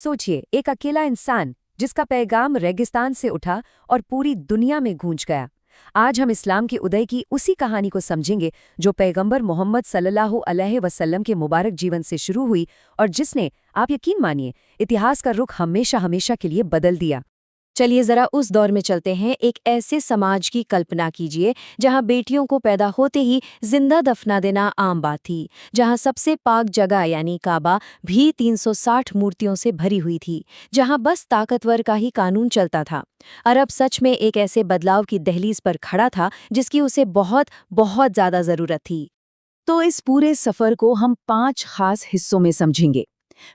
सोचिए, एक अकेला इंसान जिसका पैगाम रेगिस्तान से उठा और पूरी दुनिया में गूंज गया। आज हम इस्लाम के उदय की उसी कहानी को समझेंगे जो पैगंबर मोहम्मद सल्लल्लाहु अलैहि वसल्लम के मुबारक जीवन से शुरू हुई और जिसने, आप यकीन मानिए, इतिहास का रुख हमेशा हमेशा के लिए बदल दिया। चलिए जरा उस दौर में चलते हैं। एक ऐसे समाज की कल्पना कीजिए जहां बेटियों को पैदा होते ही जिंदा दफना देना आम बात थी, जहां सबसे पाक जगह यानी काबा भी 360 मूर्तियों से भरी हुई थी, जहां बस ताकतवर का ही कानून चलता था। अरब सच में एक ऐसे बदलाव की दहलीज पर खड़ा था जिसकी उसे बहुत बहुत ज्यादा जरूरत थी। तो इस पूरे सफर को हम 5 खास हिस्सों में समझेंगे।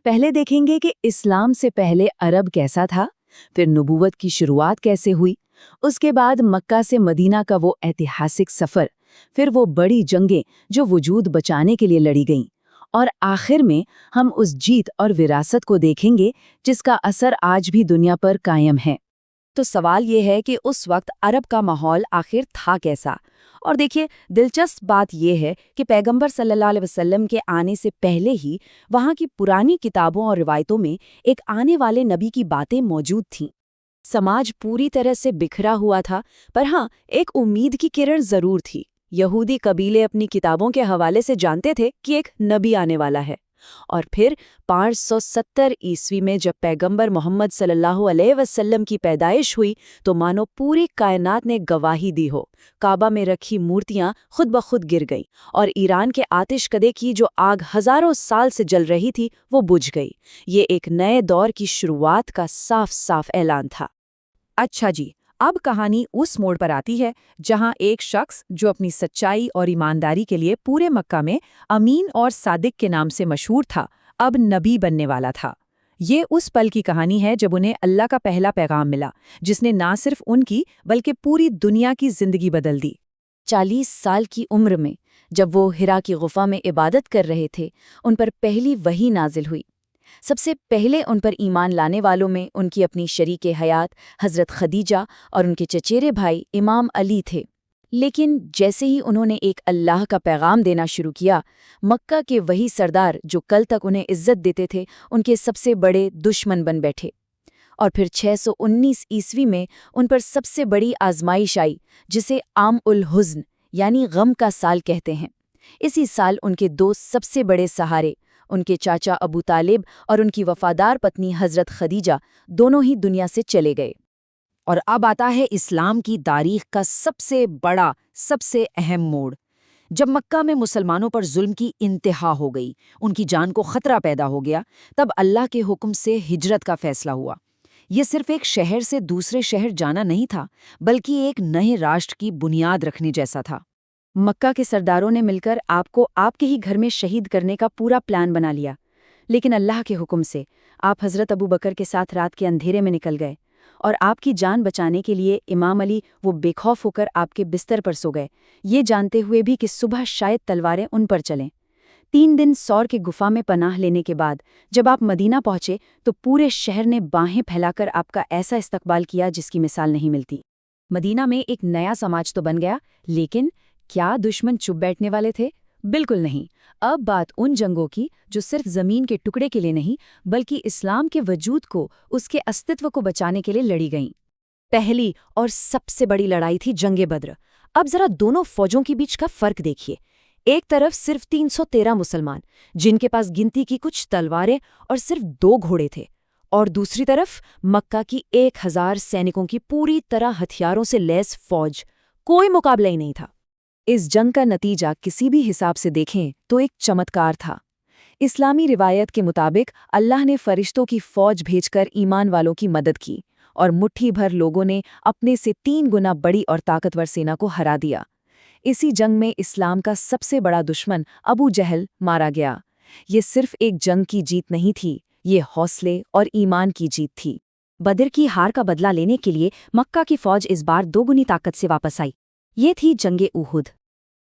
पहले देखेंगे कि इस्लाम से पहले अरब कैसा था, फिर नबूवत की शुरुआत कैसे हुई, उसके बाद मक्का से मदीना का वो ऐतिहासिक सफर, फिर वो बड़ी जंगें जो वजूद बचाने के लिए लड़ी गईं, और आखिर में हम उस जीत और विरासत को देखेंगे जिसका असर आज भी दुनिया पर कायम है। तो सवाल ये है कि उस वक्त अरब का माहौल आखिर था कैसा। और देखिए, दिलचस्प बात यह है कि पैगंबर सल्लल्लाहु अलैहि वसल्लम के आने से पहले ही वहाँ की पुरानी किताबों और रिवायतों में एक आने वाले नबी की बातें मौजूद थीं। समाज पूरी तरह से बिखरा हुआ था, पर हाँ, एक उम्मीद की किरण जरूर थी। यहूदी कबीले अपनी किताबों के हवाले से जानते थे कि एक नबी आने वाला है। और फिर 570 ईस्वी में जब पैगंबर मोहम्मद सल्लल्लाहु अलैहि वसल्लम की पैदाइश हुई तो मानो पूरी कायनात ने गवाही दी हो। काबा में रखी मूर्तियां खुद ब खुद गिर गईं और ईरान के आतिशकदे की जो आग हजारों साल से जल रही थी वो बुझ गई। ये एक नए दौर की शुरुआत का साफ साफ ऐलान था। अच्छा जी, अब कहानी उस मोड़ पर आती है जहां एक शख्स जो अपनी सच्चाई और ईमानदारी के लिए पूरे मक्का में अमीन और सादिक के नाम से मशहूर था, अब नबी बनने वाला था। ये उस पल की कहानी है जब उन्हें अल्लाह का पहला पैगाम मिला, जिसने ना सिर्फ उनकी बल्कि पूरी दुनिया की जिंदगी बदल दी। 40 साल की उम्र में जब वो हिरा की गुफा में इबादत कर रहे थे, उन पर पहली वही नाजिल हुई। सबसे पहले उन पर ईमान लाने वालों में उनकी अपनी शरीके हयात हज़रत खदीजा और उनके चचेरे भाई इमाम अली थे। लेकिन जैसे ही उन्होंने एक अल्लाह का पैगाम देना शुरू किया, मक्का के वही सरदार जो कल तक उन्हें इज्जत देते थे, उनके सबसे बड़े दुश्मन बन बैठे। और फिर 619 ईस्वी में उन पर सबसे बड़ी आजमाइश आई, जिसे आम उल हुज़्न यानी गम का साल कहते हैं। इसी साल उनके दो सबसे बड़े सहारे, उनके चाचा अबू तालिब और उनकी वफादार पत्नी हज़रत खदीजा, दोनों ही दुनिया से चले गए। और अब आता है इस्लाम की तारीख का सबसे बड़ा, सबसे अहम मोड़। जब मक्का में मुसलमानों पर जुल्म की इंतहा हो गई, उनकी जान को खतरा पैदा हो गया, तब अल्लाह के हुक्म से हिजरत का फैसला हुआ। ये सिर्फ एक शहर से दूसरे शहर जाना नहीं था, बल्कि एक नए राष्ट्र की बुनियाद रखने जैसा था। मक्का के सरदारों ने मिलकर आपको आपके ही घर में शहीद करने का पूरा प्लान बना लिया, लेकिन अल्लाह के हुक्म से आप हज़रत अबू बकर के साथ रात के अंधेरे में निकल गए और आपकी जान बचाने के लिए इमाम अली वो बेखौफ होकर आपके बिस्तर पर सो गए, ये जानते हुए भी कि सुबह शायद तलवारें उन पर चलें। 3 दिन सौर के गुफा में पनाह लेने के बाद जब आप मदीना पहुंचे तो पूरे शहर ने बाहें फैलाकर आपका ऐसा इस्तकबाल किया जिसकी मिसाल नहीं मिलती। मदीना में एक नया समाज तो बन गया, लेकिन क्या दुश्मन चुप बैठने वाले थे? बिल्कुल नहीं। अब बात उन जंगों की जो सिर्फ जमीन के टुकड़े के लिए नहीं, बल्कि इस्लाम के वजूद को, उसके अस्तित्व को बचाने के लिए लड़ी गईं। पहली और सबसे बड़ी लड़ाई थी जंगे बद्र। अब जरा दोनों फौजों के बीच का फर्क देखिए। एक तरफ सिर्फ 313 मुसलमान, जिनके पास गिनती की कुछ तलवारें और सिर्फ 2 घोड़े थे, और दूसरी तरफ मक्का की 1000 सैनिकों की पूरी तरह हथियारों से लैस फौज। कोई मुकाबला ही नहीं था। इस जंग का नतीजा किसी भी हिसाब से देखें तो एक चमत्कार था। इस्लामी रिवायत के मुताबिक अल्लाह ने फरिश्तों की फौज भेजकर ईमान वालों की मदद की और मुट्ठी भर लोगों ने अपने से 3 गुना बड़ी और ताकतवर सेना को हरा दिया। इसी जंग में इस्लाम का सबसे बड़ा दुश्मन अबू जहल मारा गया। ये सिर्फ एक जंग की जीत नहीं थी, ये हौसले और ईमान की जीत थी। बदर की हार का बदला लेने के लिए मक्का की फौज इस बार 2 गुनी ताकत से वापस आई। ये थी जंगे उहुद।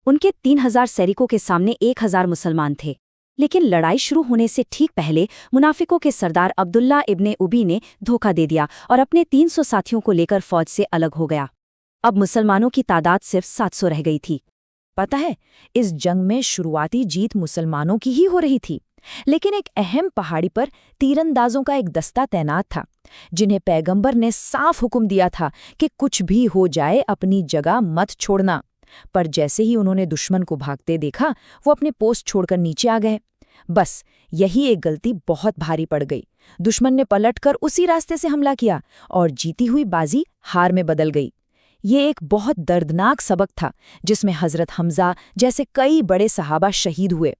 उनके 3000 सैनिकों के सामने 1000 मुसलमान थे। लेकिन लड़ाई शुरू होने से ठीक पहले मुनाफिकों के सरदार अब्दुल्ला इब्ने उबी ने धोखा दे दिया और अपने 300 साथियों को लेकर फौज से अलग हो गया। अब मुसलमानों की तादाद सिर्फ 700 रह गई थी। पता है, इस जंग में शुरुआती जीत मुसलमानों की ही हो रही थी, लेकिन एक अहम पहाड़ी पर तीरंदाजों का एक दस्ता तैनात था, जिन्हें पैगंबर ने साफ हुक्म दिया था कि कुछ भी हो जाए अपनी जगह मत छोड़ना। पर जैसे ही उन्होंने दुश्मन को भागते देखा, वो अपने पोस्ट छोड़कर नीचे आ गए। बस यही एक गलती बहुत भारी पड़ गई। दुश्मन ने पलटकर उसी रास्ते से हमला किया और जीती हुई बाजी हार में बदल गई। ये एक बहुत दर्दनाक सबक था, जिसमें हजरत हमजा जैसे कई बड़े सहाबा शहीद हुए।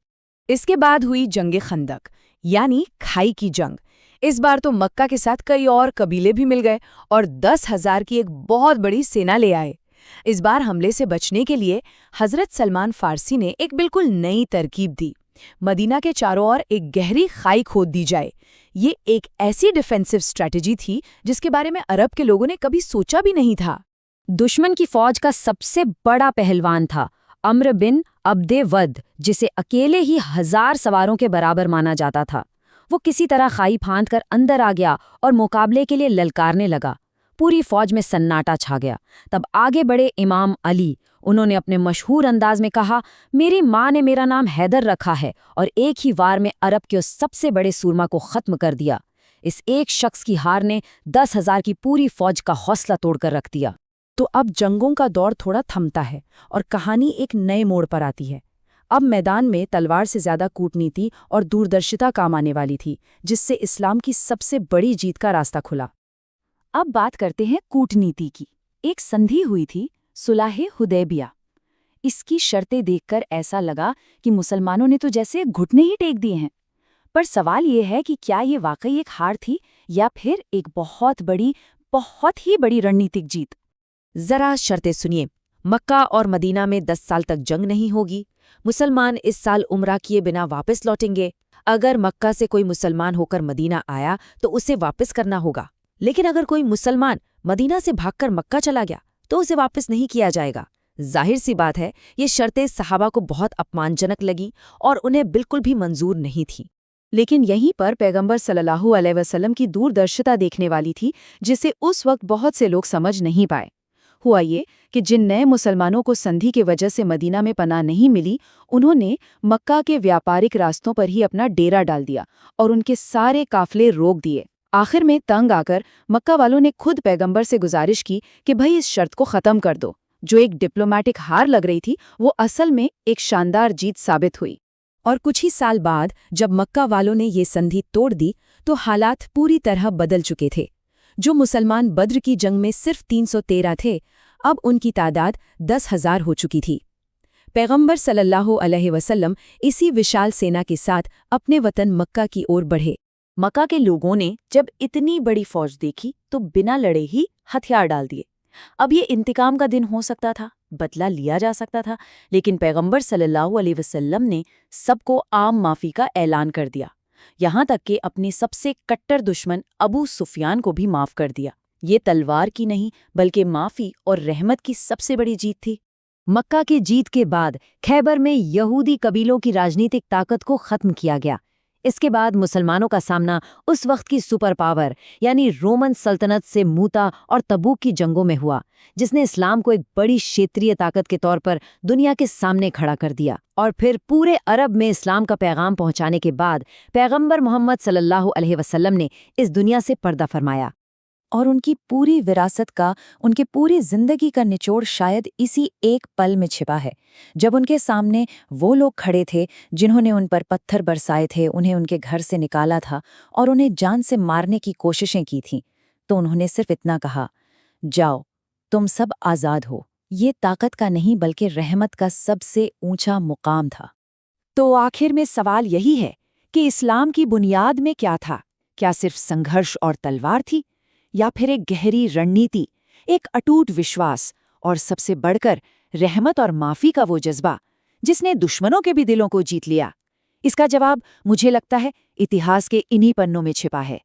इसके बाद हुई जंग खंदक, यानी खाई की जंग। इस बार तो मक्का के साथ कई और कबीले भी मिल गए और 10,000 की एक बहुत बड़ी सेना ले आए। इस बार हमले से बचने के लिए हजरत सलमान फारसी ने एक बिल्कुल नई तरकीब दी। मदीना के चारों ओर एक गहरी खाई खोद दी जाए। ये एक ऐसी डिफेंसिव स्ट्रैटेजी थी जिसके बारे में अरब के लोगों ने कभी सोचा भी नहीं था। दुश्मन की फौज का सबसे बड़ा पहलवान था अम्र बिन अब्दे वद, जिसे अकेले ही 1000 सवारों के बराबर माना जाता था। वो किसी तरह खाई फांद कर अंदर आ गया और मुकाबले के लिए ललकारने लगा। पूरी फौज में सन्नाटा छा गया। तब आगे बढ़े इमाम अली। उन्होंने अपने मशहूर अंदाज में कहा, मेरी माँ ने मेरा नाम हैदर रखा है, और एक ही वार में अरब के उस सबसे बड़े सूरमा को खत्म कर दिया। इस एक शख्स की हार ने 10,000 की पूरी फौज का हौसला तोड़कर रख दिया। तो अब जंगों का दौर थोड़ा थमता है और कहानी एक नए मोड़ पर आती है। अब मैदान में तलवार से ज्यादा कूटनीति और दूरदर्शिता काम आने वाली थी, जिससे इस्लाम की सबसे बड़ी जीत का रास्ता खुला। अब बात करते हैं कूटनीति की। एक संधि हुई थी, सुलह हुदैबिया। इसकी शर्तें देखकर ऐसा लगा कि मुसलमानों ने तो जैसे घुटने ही टेक दिए हैं। पर सवाल ये है कि क्या ये वाकई एक हार थी या फिर एक बहुत ही बड़ी रणनीतिक जीत। जरा शर्तें सुनिए। मक्का और मदीना में 10 साल तक जंग नहीं होगी। मुसलमान इस साल उम्रा किए बिना वापस लौटेंगे। अगर मक्का से कोई मुसलमान होकर मदीना आया तो उसे वापस करना होगा, लेकिन अगर कोई मुसलमान मदीना से भागकर मक्का चला गया तो उसे वापस नहीं किया जाएगा। जाहिर सी बात है, ये शर्तें सहाबा को बहुत अपमानजनक लगी और उन्हें बिल्कुल भी मंजूर नहीं थीं। लेकिन यहीं पर पैगंबर सल्लल्लाहु अलैहि वसल्लम की दूरदर्शिता देखने वाली थी, जिसे उस वक्त बहुत से लोग समझ नहीं पाए। हुआ ये कि जिन नए मुसलमानों को संधि की वजह से मदीना में पनाह नहीं मिली, उन्होंने मक्का के व्यापारिक रास्तों पर ही अपना डेरा डाल दिया और उनके सारे काफिले रोक दिए। आखिर में तंग आकर मक्का वालों ने खुद पैगंबर से गुजारिश की कि भाई इस शर्त को ख़त्म कर दो। जो एक डिप्लोमैटिक हार लग रही थी, वो असल में एक शानदार जीत साबित हुई। और कुछ ही साल बाद जब मक्का वालों ने ये संधि तोड़ दी तो हालात पूरी तरह बदल चुके थे। जो मुसलमान बद्र की जंग में सिर्फ 313 थे, अब उनकी तादाद 10,000 हो चुकी थी। पैगंबर सल्लल्लाहु अलैहि वसल्लम इसी विशाल सेना के साथ अपने वतन मक्का की ओर बढ़े। मक्का के लोगों ने जब इतनी बड़ी फौज देखी तो बिना लड़े ही हथियार डाल दिए। अब ये इंतकाम का दिन हो सकता था, बदला लिया जा सकता था, लेकिन पैगंबर सल्लल्लाहु अलैहि वसल्लम ने सबको आम माफ़ी का ऐलान कर दिया। यहाँ तक कि अपने सबसे कट्टर दुश्मन अबू सुफियान को भी माफ़ कर दिया। ये तलवार की नहीं बल्कि माफ़ी और रहमत की सबसे बड़ी जीत थी। मक्का की जीत के बाद खैबर में यहूदी कबीलों की राजनीतिक ताकत को ख़त्म किया गया। इसके बाद मुसलमानों का सामना उस वक्त की सुपर पावर यानी रोमन सल्तनत से मूता और तबूक की जंगों में हुआ, जिसने इस्लाम को एक बड़ी क्षेत्रीय ताकत के तौर पर दुनिया के सामने खड़ा कर दिया। और फिर पूरे अरब में इस्लाम का पैगाम पहुंचाने के बाद पैगंबर मोहम्मद सल्लल्लाहु अलैहि वसल्लम ने इस दुनिया से पर्दा फरमाया। और उनकी पूरी विरासत का, उनकी पूरी जिंदगी का निचोड़ शायद इसी एक पल में छिपा है, जब उनके सामने वो लोग खड़े थे जिन्होंने उन पर पत्थर बरसाए थे, उन्हें उनके घर से निकाला था और उन्हें जान से मारने की कोशिशें की थीं। तो उन्होंने सिर्फ इतना कहा, जाओ, तुम सब आज़ाद हो। ये ताकत का नहीं बल्कि रहमत का सबसे ऊंचा मुकाम था। तो आखिर में सवाल यही है कि इस्लाम की बुनियाद में क्या था? क्या सिर्फ संघर्ष और तलवार थी, या फिर एक गहरी रणनीति, एक अटूट विश्वास और सबसे बढ़कर रहमत और माफ़ी का वो जज्बा जिसने दुश्मनों के भी दिलों को जीत लिया? इसका जवाब मुझे लगता है इतिहास के इन्हीं पन्नों में छिपा है।